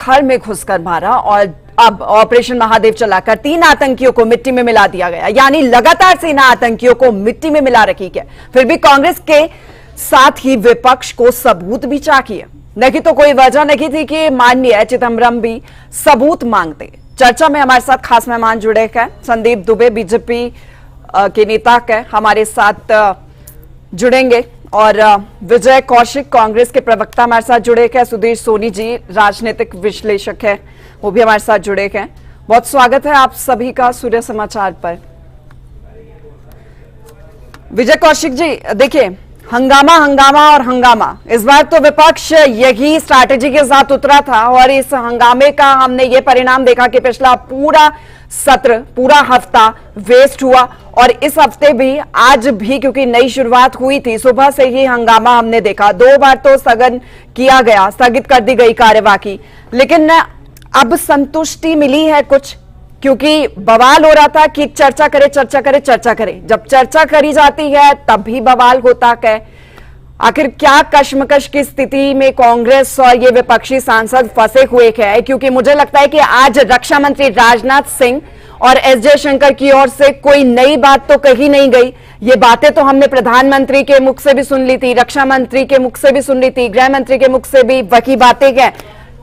घर में घुसकर मारा और अब ऑपरेशन महादेव चलाकर 3 आतंकियों को मिट्टी में मिला दिया गया। यानी लगातार सेना आतंकियों को मिट्टी में मिला रखी है। फिर भी कांग्रेस के साथ ही विपक्ष को सबूत भी चाहिए, नहीं तो कोई वजह नहीं थी कि माननीय चिदंबरम भी सबूत मांगते। चर्चा में हमारे साथ खास मेहमान जुड़े हैं। संदीप दुबे बीजेपी के नेता के हमारे साथ जुड़ेंगे और विजय कौशिक कांग्रेस के प्रवक्ता हमारे साथ जुड़े हैं। सुधीर सोनी जी राजनीतिक विश्लेषक है, वो भी हमारे साथ जुड़े हैं। बहुत स्वागत है आप सभी का सूर्य समाचार पर। विजय कौशिक जी, देखिए हंगामा हंगामा और हंगामा, इस बार तो विपक्ष यही स्ट्रैटेजी के साथ उतरा था और इस हंगामे का हमने ये परिणाम देखा कि पिछला पूरा सत्र, पूरा हफ्ता वेस्ट हुआ और इस हफ्ते भी, आज भी, क्योंकि नई शुरुआत हुई थी, सुबह से ही हंगामा हमने देखा। 2 बार तो स्थगन किया गया, स्थगित कर दी गई कार्यवाही, लेकिन अब संतुष्टि मिली है कुछ, क्योंकि बवाल हो रहा था कि चर्चा करे चर्चा करे चर्चा करे। जब चर्चा करी जाती है तब भी बवाल होता है। आखिर क्या कश्मकश की स्थिति में कांग्रेस और ये विपक्षी सांसद फंसे हुए हैं? क्योंकि मुझे लगता है कि आज रक्षा मंत्री राजनाथ सिंह और एस जयशंकर की ओर से कोई नई बात तो कही नहीं गई। ये बातें तो हमने प्रधानमंत्री के मुख से भी सुन ली थी, रक्षा मंत्री के मुख से भी सुन ली थी, गृह मंत्री के मुख से भी वही बातें हैं।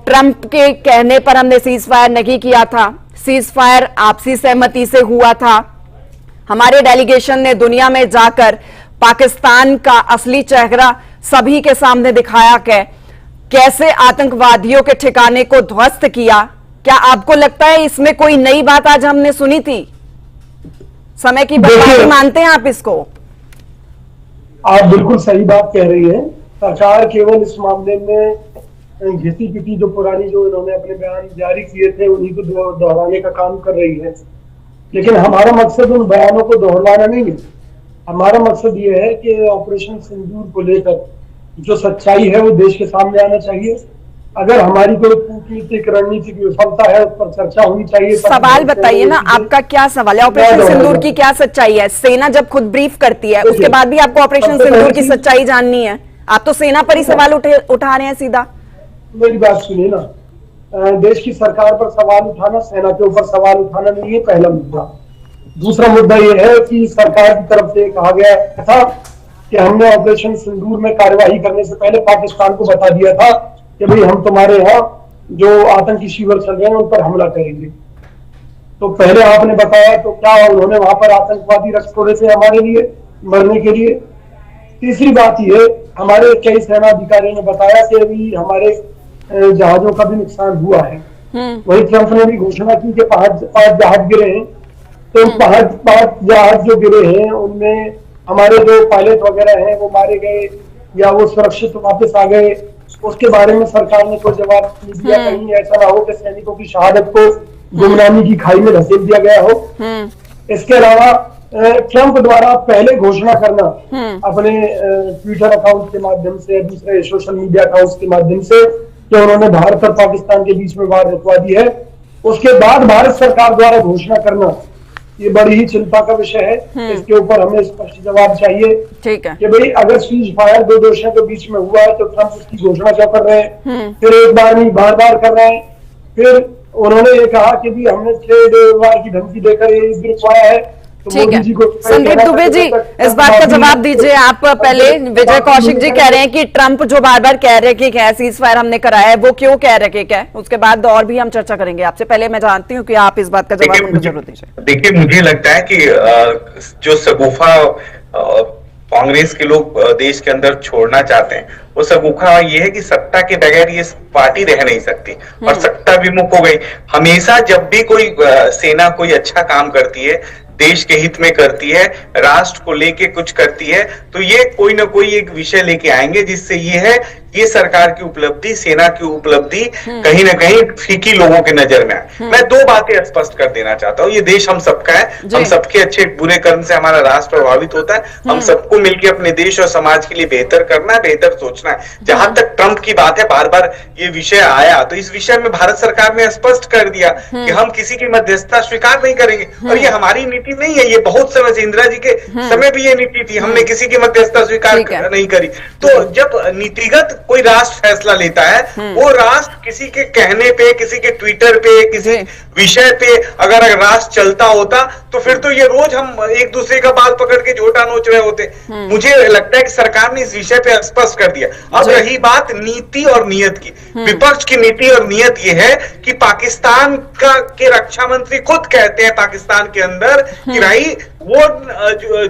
ट्रंप के कहने पर हमने सीज फायर नहीं किया था, सीज फायर आपसी सहमति से हुआ था। हमारे डेलीगेशन ने दुनिया में जाकर पाकिस्तान का असली चेहरा सभी के सामने दिखाया कि कैसे आतंकवादियों के ठिकाने को ध्वस्त किया। क्या आपको लगता है इसमें कोई नई बात आज हमने सुनी थी? समय की बर्बादी मानते हैं आप इसको? आप बिल्कुल सही बात कह रही हैं। सरकार केवल इस मामले में घिसी पिटी जो पुरानी जो इन्होंने अपने बयान जारी किए थे उन्हीं को दोहराने का काम कर रही है, लेकिन हमारा मकसद उन बयानों को दोहराना नहीं है। हमारा मकसद ये है कि ऑपरेशन सिंदूर को लेकर जो सच्चाई है वो देश के सामने आना चाहिए। अगर हमारी कोई कूटनीतिक रणनीतिक विफलता है उस पर चर्चा होनी चाहिए। सवाल बताइए ना, आपका क्या सवाल है? ऑपरेशन सिंदूर की क्या सच्चाई है? सेना जब खुद ब्रीफ करती है उसके बाद भी आपको ऑपरेशन सिंदूर की सच्चाई जाननी है? आप तो सेना पर ही सवाल उठा रहे हैं सीधा। मेरी बात सुनिए ना, देश की सरकार पर सवाल उठाना, सेना के ऊपर सवाल उठाना नहीं है पहला मुद्दा। दूसरा मुद्दा यह है कि सरकार की तरफ से कहा गया था कि हमने ऑपरेशन सिंदूर में कार्यवाही करने से पहले पाकिस्तान को बता दिया था कि भाई हम तुम्हारे यहाँ जो आतंकी शिविर चल रहे हैं उन पर हमला करेंगे। तो पहले आपने बताया, तो क्या उन्होंने वहां पर आतंकवादी रख छोड़े थे हमारे लिए मरने के लिए? तीसरी बात ये, हमारे कई सेना अधिकारियों ने बताया कि अभी हमारे जहाजों का भी नुकसान हुआ है। वही ट्रंप ने भी घोषणा की कि 5 जहाज गिरे हैं। तो 5 जहाज जो गिरे हैं उनमें हमारे जो पायलट वगैरह हैं वो मारे गए या वो सुरक्षित वापस आ गए, उसके बारे में सरकार ने कोई जवाब नहीं दिया। कहीं ऐसा ना हो कि सैनिकों की शहादत को गुमनामी की खाई में धकेल दिया गया हो। इसके अलावा ट्रंप द्वारा पहले घोषणा करना अपने ट्विटर अकाउंट के माध्यम से, दूसरे सोशल मीडिया अकाउंट के माध्यम से, कि उन्होंने भारत और पाकिस्तान के बीच में वार रुकवा दी है, उसके बाद भारत सरकार द्वारा घोषणा करना, ये बड़ी ही चिंता का विषय है। इसके ऊपर हमें स्पष्ट जवाब चाहिए। ठीक है कि भाई अगर सीज फायर 2 देशों के बीच में हुआ है तो ट्रंप उसकी घोषणा क्यों कर रहे हैं? फिर एक बार नहीं बार बार कर रहे हैं। फिर उन्होंने ये कहा कि भी हमने 6 बार की धमकी देकर ये युद्ध रुकवाया है। ठीक है, संदीप दुबे जी इस बात का जवाब दीजिए आप पहले। विजय कौशिक जी कह रहे हैं कि ट्रंप जो बार बार कह रहे हैं कि सीज फायर हमने कराया है, वो क्यों कह रहे हैं? क्या उसके बाद और भी हम चर्चा करेंगे आपसे। पहले मैं जानती हूँ कि आप इस बात का जवाब उनको जरूर दीजिए। देखिए, मुझे लगता है कि जो शगुफा कांग्रेस के लोग देश के अंदर छोड़ना चाहते हैं, वो शगुफा ये है कि सत्ता के बगैर ये पार्टी रह नहीं सकती और सत्ता विमुख हो गई। हमेशा जब भी कोई सेना कोई अच्छा काम करती है, देश के हित में करती है, राष्ट्र को लेके कुछ करती है, तो ये कोई ना कोई एक विषय लेके आएंगे जिससे ये है ये सरकार की उपलब्धि, सेना की उपलब्धि कहीं ना कहीं फीकी लोगों के नजर में आए। मैं 2 बातें स्पष्ट कर देना चाहता हूँ। ये देश हम सबका है, हम सबके अच्छे बुरे कर्म से हमारा राष्ट्र प्रभावित होता है। हम सबको मिलकर अपने देश और समाज के लिए बेहतर करना है, बेहतर सोचना है। जहां तक ट्रंप की बात है, बार बार ये विषय आया, तो इस विषय में भारत सरकार ने स्पष्ट कर दिया कि हम किसी की मध्यस्थता स्वीकार नहीं करेंगे। और ये हमारी नीति नहीं है, ये बहुत समय से इंदिरा जी के समय भी ये नीति थी, हमने किसी की मध्यस्थता स्वीकार नहीं करी। तो जब नीतिगत कोई राष्ट्र फैसला लेता है, वो राष्ट्र किसी के कहने पे, किसी के ट्विटर पे, किसी विषय पे अगर राष्ट्र चलता होता तो फिर तो ये रोज हम एक दूसरे का बाल पकड़ के झोटा नोच रहे होते। मुझे लगता है कि सरकार ने इस विषय पे स्पष्ट कर दिया। अब रही बात नीति और नियत की, विपक्ष की नीति और नियत ये है कि पाकिस्तान के रक्षा मंत्री खुद कहते हैं पाकिस्तान के अंदर कि भाई वो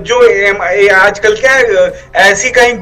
जो आजकल क्या ऐसी कहीं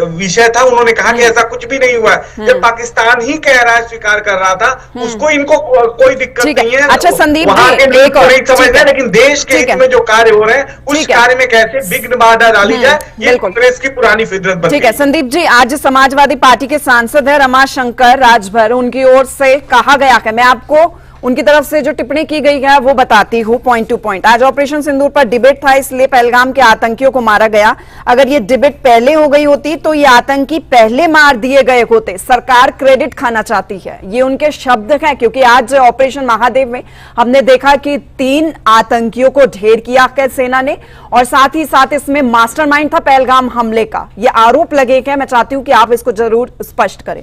विषय था, उन्होंने कहा कि ऐसा कुछ भी नहीं हुआ। जब पाकिस्तान ही कह रहा है, स्वीकार कर रहा था, उसको इनको कोई दिक्कत नहीं है। अच्छा संदीप वहां के जी, एक और नहीं समझना, लेकिन देश के हित में जो कार्य हो रहे हैं उस कार्य में कैसे विघ्न बाधा डाली जाए, ये कांग्रेस की पुरानी फितरत बन गई। ठीक है संदीप जी, आज समाजवादी पार्टी के सांसद है रमाशंकर राजभर, उनकी ओर से कहा गया है, मैं आपको उनकी तरफ से जो टिप्पणी की गई है वो बताती हूं पॉइंट टू पॉइंट। आज ऑपरेशन सिंदूर पर डिबेट था, इसलिए पहलगाम के आतंकियों को मारा गया। अगर ये डिबेट पहले हो गई होती तो ये आतंकी पहले मार दिए गए होते। सरकार क्रेडिट खाना चाहती है, ये उनके शब्द हैं, क्योंकि आज ऑपरेशन महादेव में हमने देखा कि 3 आतंकियों को ढेर किया है सेना ने, और साथ ही साथ इसमें मास्टरमाइंड था पहलगाम हमले का। ये आरोप लगे हैं, मैं चाहती हूं कि आप इसको जरूर स्पष्ट करें।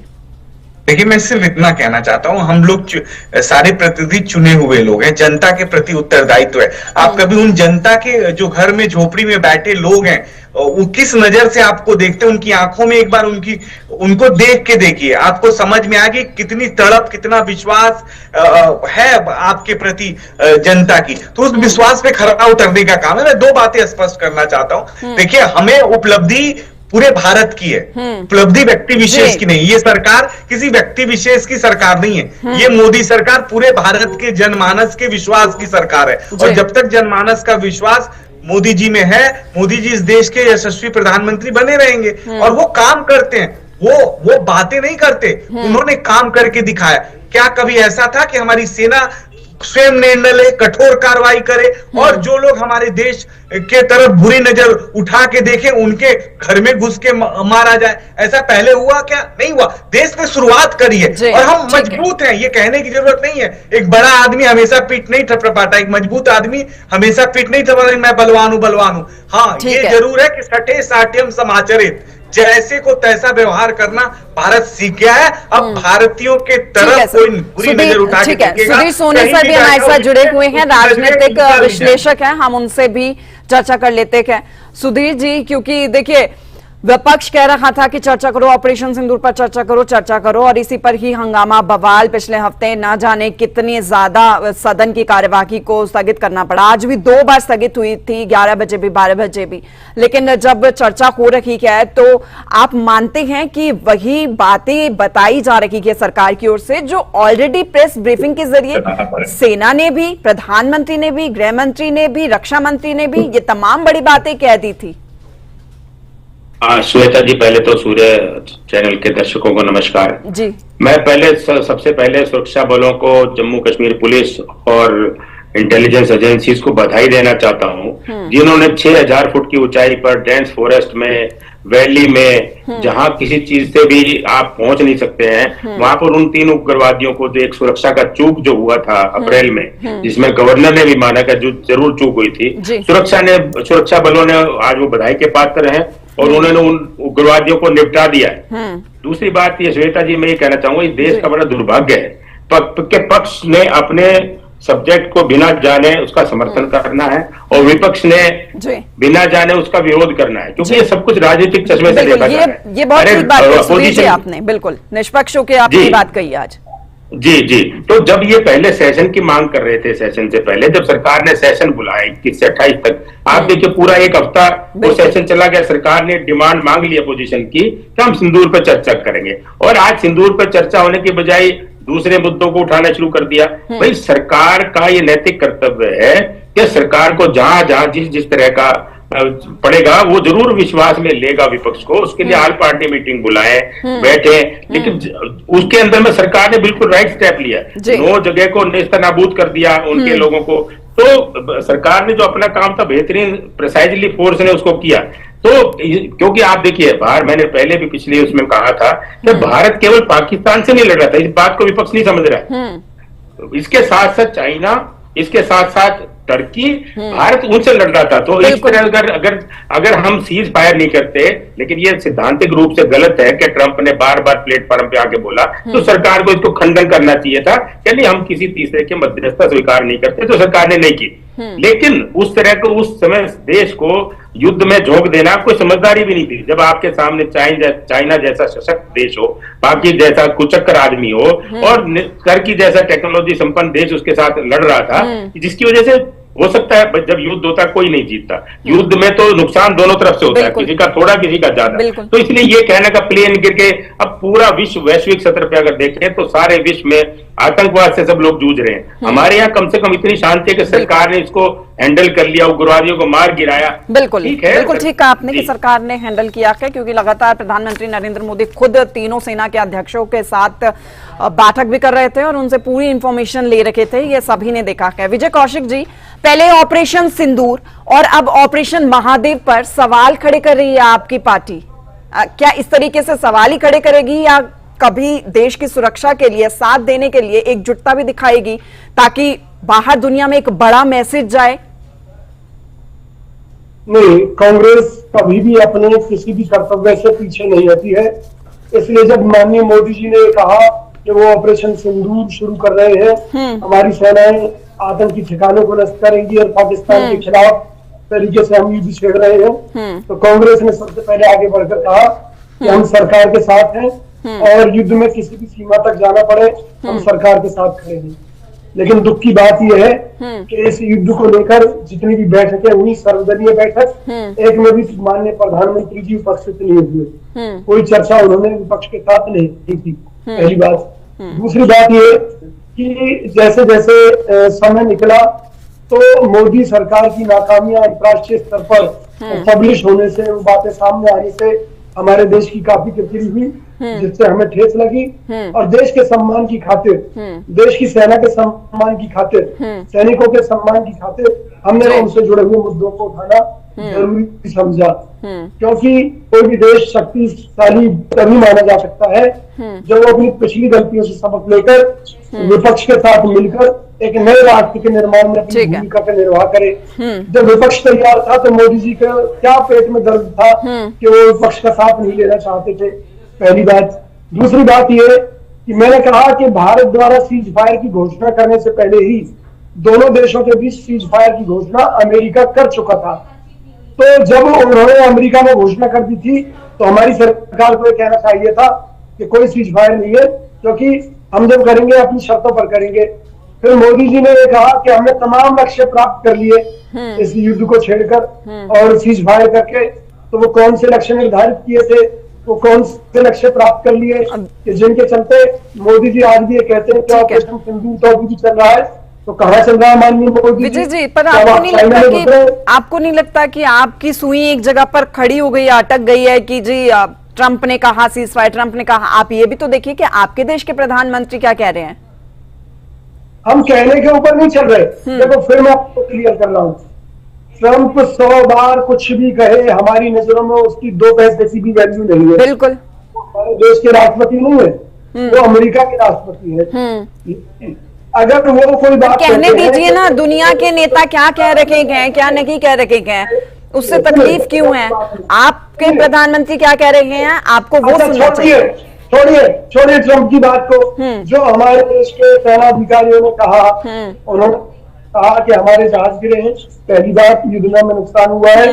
देखिए, मैं सिर्फ इतना कहना चाहता हूं, हम लोग सारे प्रतिनिधि चुने हुए लोग हैं, जनता के प्रति उत्तरदायित्व है। आप कभी उन जनता के जो घर में झोपड़ी में बैठे लोग हैं, वो किस नजर से आपको देखते हैं, उनकी आंखों में एक बार उनको देख के देखिए, आपको समझ में आएगी कितनी तड़प, कितना विश्वास है आपके प्रति जनता की। तो उस विश्वास पे खरा उतरने का काम है। मैं 2 बातें स्पष्ट करना चाहता हूं। देखिए, हमें उपलब्धि पूरे भारत की है, उपलब्धि व्यक्ति विशेष की नहीं। ये सरकार किसी व्यक्ति विशेष की सरकार नहीं है, ये मोदी सरकार पूरे भारत के जनमानस के विश्वास की सरकार है। और जब तक जनमानस का विश्वास मोदी जी में है, मोदी जी इस देश के यशस्वी प्रधानमंत्री बने रहेंगे। और वो काम करते हैं, वो बातें नहीं करते, उन्होंने काम करके दिखाया। क्या कभी ऐसा था कि हमारी सेना स्वयं निर्णय ले, कठोर कार्रवाई करे, और जो लोग हमारे देश के तरफ बुरी नजर उठा के देखें, उनके घर में घुस के मारा जाए? ऐसा पहले हुआ क्या? नहीं हुआ। देश ने शुरुआत करी है और हम मजबूत हैं, ये कहने की जरूरत नहीं है। एक बड़ा आदमी हमेशा पीठ नहीं थपथपाता, एक मजबूत आदमी हमेशा पीठ नहीं थपथाता, मैं बलवान हूं। हाँ, ये जरूर है कि सठे साठ्यम समाचरित, जैसे को तैसा व्यवहार करना भारत सीख गया है। अब भारतीयों के तरफ कोई बुरी नजर उठा के देखेगा। सुधीर सोनी सर भी हमारे साथ जुड़े हुए हैं, राजनीतिक विश्लेषक हैं, हम उनसे भी चर्चा कर लेते हैं। सुधीर जी, क्योंकि देखिए विपक्ष कह रहा था कि चर्चा करो, ऑपरेशन सिंदूर पर चर्चा करो, और इसी पर ही हंगामा बवाल पिछले हफ्ते न जाने कितनी ज्यादा सदन की कार्यवाही को स्थगित करना पड़ा। आज भी 2 बार स्थगित हुई थी, 11 बजे भी, 12 बजे भी। लेकिन जब चर्चा हो रही है तो आप मानते हैं कि वही बातें बताई जा रही है सरकार की ओर से, जो ऑलरेडी प्रेस ब्रीफिंग के जरिए सेना ने भी, प्रधानमंत्री ने भी, गृह मंत्री ने भी, रक्षा मंत्री ने भी ये तमाम बड़ी बातें कह दी थी। श्वेता जी, पहले तो सूर्य चैनल के दर्शकों को नमस्कार जी। मैं सबसे पहले सुरक्षा बलों को, जम्मू कश्मीर पुलिस और इंटेलिजेंस एजेंसीज को बधाई देना चाहता हूं, जिन्होंने 6000 फुट की ऊंचाई पर डेंस फॉरेस्ट में, वैली में, जहां किसी चीज से भी आप पहुंच नहीं सकते हैं, वहां पर उन 3 उग्रवादियों को, जो एक सुरक्षा का चूक जो हुआ था अप्रैल में, जिसमें गवर्नर ने भी माना कि जो जरूर चूक हुई थी, सुरक्षा बलों ने आज वो बधाई के पात्र हैं और उन्होंने उन उग्रवादियों को निपटा दिया है। दूसरी बात ये श्वेता जी, मैं ये कहना चाहूंगा, इस देश का बड़ा दुर्भाग्य है कि पक्ष ने अपने सब्जेक्ट को बिना जाने उसका समर्थन करना है और विपक्ष ने बिना जाने उसका विरोध करना है, क्योंकि ये सब कुछ राजनीतिक चश्मे से देखा जा रहा है। ये बहुत ठीक बात है आपने, बिल्कुल निष्पक्ष होकर आपने बात कही आज। जी। तो जब ये पहले सेशन की मांग कर रहे थे, सेशन से पहले जब सरकार ने सेशन बुलाया 21 से 28 तक, आप देखिए पूरा 1 हफ्ता वो सेशन चला गया। सरकार ने डिमांड मांग ली अपोजिशन की कि हम सिंदूर पर चर्चा करेंगे, और आज सिंदूर पर चर्चा होने की बजाय दूसरे मुद्दों को उठाना शुरू कर दिया। भाई, सरकार का ये नैतिक कर्तव्य है कि सरकार को जहां जिस तरह का पड़ेगा वो जरूर विश्वास में लेगा विपक्ष को, उसके लिए ऑल पार्टी मीटिंग बुलाए, बैठे। लेकिन उसके अंदर में सरकार ने बिल्कुल राइट स्टेप लिया, 9 जगह को नेस्तनाबूद कर दिया उनके लोगों को। तो सरकार ने जो अपना काम था बेहतरीन, प्रिसाइजली फोर्स ने उसको किया। तो क्योंकि आप देखिए, मैंने पहले भी पिछले उसमें कहा था कि भारत केवल पाकिस्तान से नहीं लड़ रहा था, इस बात को विपक्ष नहीं समझ रहा है। इसके साथ साथ चाइना, इसके साथ साथ टर्की भारत उनसे लड़ रहा था। तो इस तरह अगर हम सीज फायर नहीं करते, लेकिन ये सिद्धांतिक रूप से गलत है कि ट्रंप ने बार बार प्लेटफॉर्म पे आके बोला, तो सरकार को इसको खंडन करना चाहिए था कि नहीं हम किसी तीसरे के मध्यस्थता स्वीकार नहीं करते, तो सरकार ने नहीं की। लेकिन उस तरह को उस समय देश को युद्ध में झोंक देना कोई समझदारी भी नहीं थी। जब आपके सामने चाइना जैसा सशक्त देश हो, पाकि जैसा कुचक्कर आदमी हो और टर्की जैसा टेक्नोलॉजी संपन्न देश उसके साथ लड़ रहा था, जिसकी वजह से हो सकता है जब युद्ध होता है कोई नहीं जीतता, युद्ध में तो नुकसान दोनों तरफ से होता है, किसी का थोड़ा किसी का ज्यादा। तो इसलिए ये कहने का प्लेन गिर के अब पूरा विश्व वैश्विक सत्र पे अगर देखें तो सारे विश्व में आतंकवाद से सब लोग जूझ रहे हैं। हमारे यहाँ कम से कम इतनी शांति है कि सरकार ने इसको हैंडल कर लिया, उग्रवादियों को मार गिराया। बिल्कुल ठीक है, बिल्कुल ठीक कहा आपने कि सरकार ने हैंडल किया है, क्योंकि लगातार प्रधानमंत्री नरेंद्र मोदी खुद तीनों सेना के अध्यक्षों के साथ बैठक भी कर रहे थे और उनसे पूरी इंफॉर्मेशन ले रखे थे, ये सभी ने देखा है। विजय कौशिक जी, पहले ऑपरेशन सिंदूर और अब ऑपरेशन महादेव पर सवाल खड़े कर रही है आपकी पार्टी। क्या इस तरीके से सवाल ही खड़े करेगी या कभी देश की सुरक्षा के लिए साथ देने के लिए एकजुटता भी दिखाएगी ताकि बाहर दुनिया में एक बड़ा मैसेज जाए? नहीं, कांग्रेस कभी भी अपने किसी भी कर्तव्य से पीछे नहीं हटी है। इसलिए जब माननीय मोदी जी ने कहा कि वो ऑपरेशन सिंदूर शुरू कर रहे हैं, हमारी सेनाएं आतंकी ठिकानों को नष्ट करेंगी और पाकिस्तान के खिलाफ तरीके से हम युद्ध छेड़ रहे हैं, तो कांग्रेस ने सबसे पहले आगे बढ़कर कहा कि हम सरकार के साथ हैं और युद्ध में किसी भी सीमा तक जाना पड़े हम सरकार के साथ खड़े हैं। लेकिन दुख की बात यह है कि इस युद्ध को लेकर जितनी भी बैठकें हुई, सर्वदलीय बैठक, एक में भी माननीय प्रधानमंत्री जी उपस्थित नहीं हुए, कोई चर्चा उन्होंने विपक्ष के साथ नहीं की। पहली बात। दूसरी बात ये कि जैसे जैसे समय निकला तो मोदी सरकार की नाकामियां अंतर्राष्ट्रीय स्तर पर पब्लिश होने से, वो बातें सामने आने से हमारे देश की काफी किरकिरी हुई, जिससे हमें ठेस लगी और देश के सम्मान की खातिर, देश की सेना के सम्मान की खातिर, सैनिकों के सम्मान की खातिर हमने उनसे जुड़े हुए मुद्दों को उठाना जरूरी समझा। क्योंकि कोई भी देश शक्तिशाली तभी माना जा सकता है जब वो अपनी पिछली गलतियों से सबक लेकर विपक्ष के साथ मिलकर एक नए राष्ट्र के निर्माण में अपनी भूमिका का निर्वाह करे। जब विपक्ष तैयार था तो मोदी जी का क्या पेट में दर्द था कि वो विपक्ष का साथ नहीं लेना चाहते थे, पहली बात। दूसरी बात ये कि मैंने कहा कि भारत द्वारा सीज फायर की घोषणा करने से पहले ही दोनों देशों के बीच सीज फायर की घोषणा अमेरिका कर चुका था। तो जब उन्होंने अमेरिका में घोषणा कर दी थी तो हमारी सरकार को यह कहना चाहिए था कि कोई सीज फायर नहीं है, क्योंकि हम जब करेंगे अपनी शर्तों पर करेंगे। फिर मोदी जी ने यह कहा कि हमने तमाम लक्ष्य प्राप्त कर लिए इस युद्ध को छेड़कर और सीज फायर करके। तो वो कौन से लक्ष्य निर्धारित किए थे, वो कौन से लक्ष्य प्राप्त कर लिए कि जिनके चलते मोदी जी आज भी ये कहते हैं कि ऑपरेशन सिंदूर तो अभी भी चल रहा है, तो कहाँ चल रहा है माननीय मोदी विजय जी? पर आपको नहीं लगता कि आपकी सुई एक जगह पर खड़ी हो गई, अटक गई है कि जी ट्रंप ने कहा सीज फायर, ट्रंप ने कहा। आप ये भी तो देखिए कि आपके देश के प्रधानमंत्री क्या कह रहे हैं। हम कहने के ऊपर नहीं चल रहे। देखो, फिर मैं आपको क्लियर कर रहा हूँ, ट्रंप 100 बार कुछ भी कहे, हमारी नजरों में उसकी 2 पैसे की भी वैल्यू नहीं है। बिल्कुल, हमारे देश के राष्ट्रपति नहीं है, वो अमेरिका के राष्ट्रपति है। अगर वो कोई बात कहने दीजिए ना, दुनिया के नेता क्या कह रखे हैं, क्या नहीं कह रखे हैं, उससे तकलीफ क्यों है? आपके प्रधानमंत्री क्या कह रहे हैं, आपको वो सुनना चाहिए। छोड़िए ट्रंप की बात को। जो हमारे देश के सेना अधिकारियों ने कहा, उन्होंने कहा कि हमारे जहाज गिरे हैं, पहली बात, युद्ध में नुकसान हुआ है।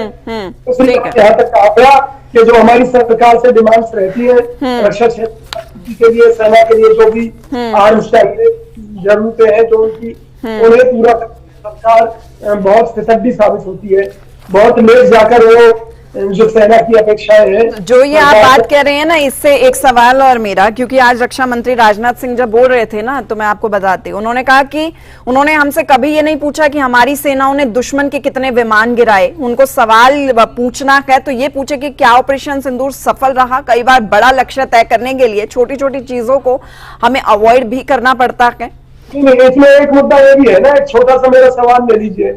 उसने यहाँ तक कहा गया कि जो हमारी सरकार से डिमांड्स रहती है रक्षा क्षेत्र के लिए, सेना के लिए जो भी आर्म्स चाहिए, जरूरतें हैं जो उनकी, उन्हें पूरा सरकार बहुत फिसड्डी साबित होती है। बहुत लेट जाकर वो जो सेना की अपेक्षाएं हैं, जो ये आप बात कह रहे हैं ना, इससे एक सवाल और मेरा, क्योंकि आज रक्षा मंत्री राजनाथ सिंह जब बोल रहे थे ना, तो मैं आपको बताती हूँ, उन्होंने कहा कि उन्होंने हमसे कभी ये नहीं पूछा कि हमारी सेनाओं ने दुश्मन के कितने विमान गिराए। उनको सवाल पूछना है तो ये पूछे कि क्या ऑपरेशन सिंदूर सफल रहा। कई बार बड़ा लक्ष्य तय करने के लिए छोटी छोटी चीजों को हमें अवॉइड भी करना पड़ता है। इसमें एक मुद्दा ये भी है ना, एक छोटा सा मेरा सवाल ले लीजिए।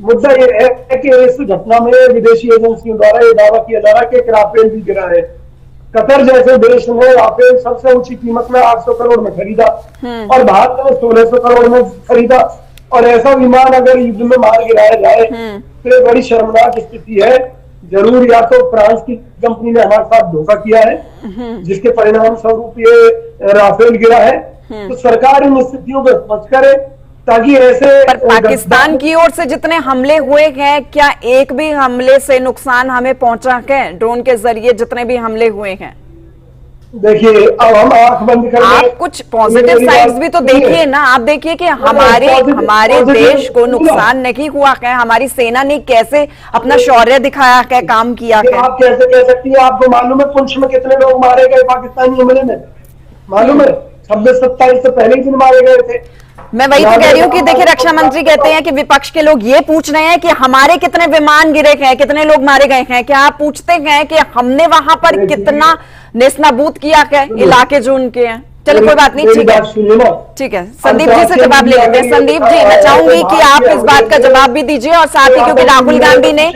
मुद्दा ये है कि इस घटना में विदेशी एजेंसियों द्वारा ये दावा किया जा रहा है कि राफेल भी गिरा है। कतर जैसे देश ने राफेल सबसे ऊंची कीमत में 800 करोड़ में खरीदा और भारत ने 1600 करोड़ में खरीदा और ऐसा विमान अगर युद्ध में मार गिराया जाए तो ये बड़ी शर्मनाक स्थिति है। जरूर या तो फ्रांस की कंपनी ने हमारे साथ धोखा किया है, जिसके परिणाम स्वरूप ये राफेल गिरा है। तो सरकार इन स्थितियों को समझ करे ताकि ऐसे पर पाकिस्तान की ओर से जितने हमले हुए हैं, क्या एक भी हमले से नुकसान हमें पहुंचा है? ड्रोन के जरिए जितने भी हमले हुए हैं, देखिए अब हम आंख बंद कर आप कुछ पॉजिटिव साइड्स भी तो देखिए ना। आप देखिए कि हमारे देश को नुकसान नहीं हुआ है, हमारी सेना ने कैसे अपना शौर्य दिखाया है, काम किया है। आप कैसे कह सकती हैं? आपको मालूम है पुंछ में कितने लोग मारे गए पाकिस्तानी हमले में? मालूम है 26-27 से पहले ही दिन मारे गए थे। मैं वही तो कह रही हूँ कि देखिए रक्षा मंत्री कहते हैं कि विपक्ष के लोग ये पूछ रहे हैं कि हमारे कितने विमान गिरे हैं, कितने लोग मारे गए हैं। क्या आप पूछते हैं कि हमने वहां पर कितना नेस्तनाबूद किया है इलाके जो उनके हैं? चलो कोई बात नहीं, ठीक है, ठीक है। संदीप जी से जवाब ले लेते हैं। संदीप जी, मैं चाहूंगी कि आप इस बात का जवाब भी दीजिए और साथ ही, क्योंकि राहुल गांधी ने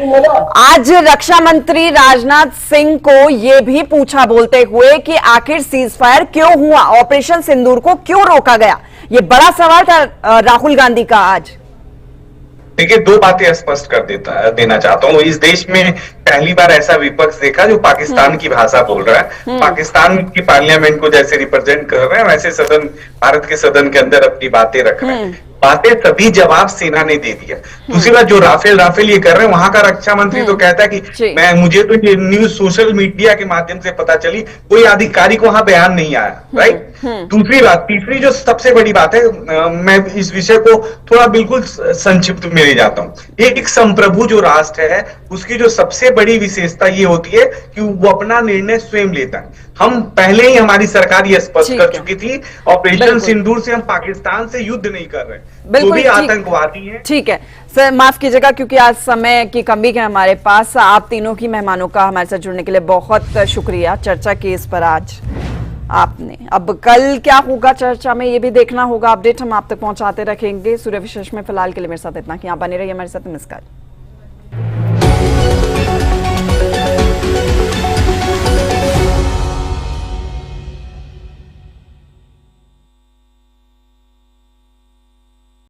आज रक्षा मंत्री राजनाथ सिंह को ये भी पूछा बोलते हुए कि आखिर सीज फायर क्यों हुआ, ऑपरेशन सिंदूर को क्यों रोका गया। ये बड़ा सवाल था राहुल गांधी का आज। देखिए, दो बातें स्पष्ट कर देना चाहता हूँ। इस देश में पहली बार ऐसा विपक्ष देखा जो पाकिस्तान की भाषा बोल रहा है, पाकिस्तान की पार्लियामेंट को जैसे रिप्रेजेंट कर रहे हैं वैसे सदन, भारत के सदन के अंदर अपनी बातें रख रहे हैं। बातें सभी जवाब सेना ने दे दिया। दूसरी बात, जो राफेल ये कर रहे हैं, वहां का रक्षा मंत्री तो कहता है कि मुझे तो ये न्यूज सोशल मीडिया के माध्यम से पता चली, कोई आधिकारिक वहां बयान नहीं आया, राइट। दूसरी बात, तीसरी जो सबसे बड़ी बात है, मैं इस विषय को थोड़ा बिल्कुल संक्षिप्त में ले जाता हूं। एक संप्रभु जो राष्ट्र है उसकी जो सबसे बड़ी विशेषता ये होती है कि वो अपना निर्णय स्वयं लेता है। हम पहले ही, हमारी सरकार ये स्पष्ट कर चुकी थी, ऑपरेशन सिंदूर से हम पाकिस्तान से युद्ध नहीं कर रहे, जो भी आतंकवादी है। ठीक है सर, माफ कीजिएगा क्योंकि आज समय की कमी है हमारे पास। आप तीनों की मेहमानों का हमारे साथ जुड़ने के लिए बहुत शुक्रिया। चर्चा की इस पर आज आपने, अब कल क्या होगा चर्चा में ये भी देखना होगा। अपडेट हम आप तक पहुंचाते रखेंगे। सूर्य विशेष में फिलहाल के लिए मेरे साथ इतना ही। आप बने रहिए हमारे साथ। नमस्कार।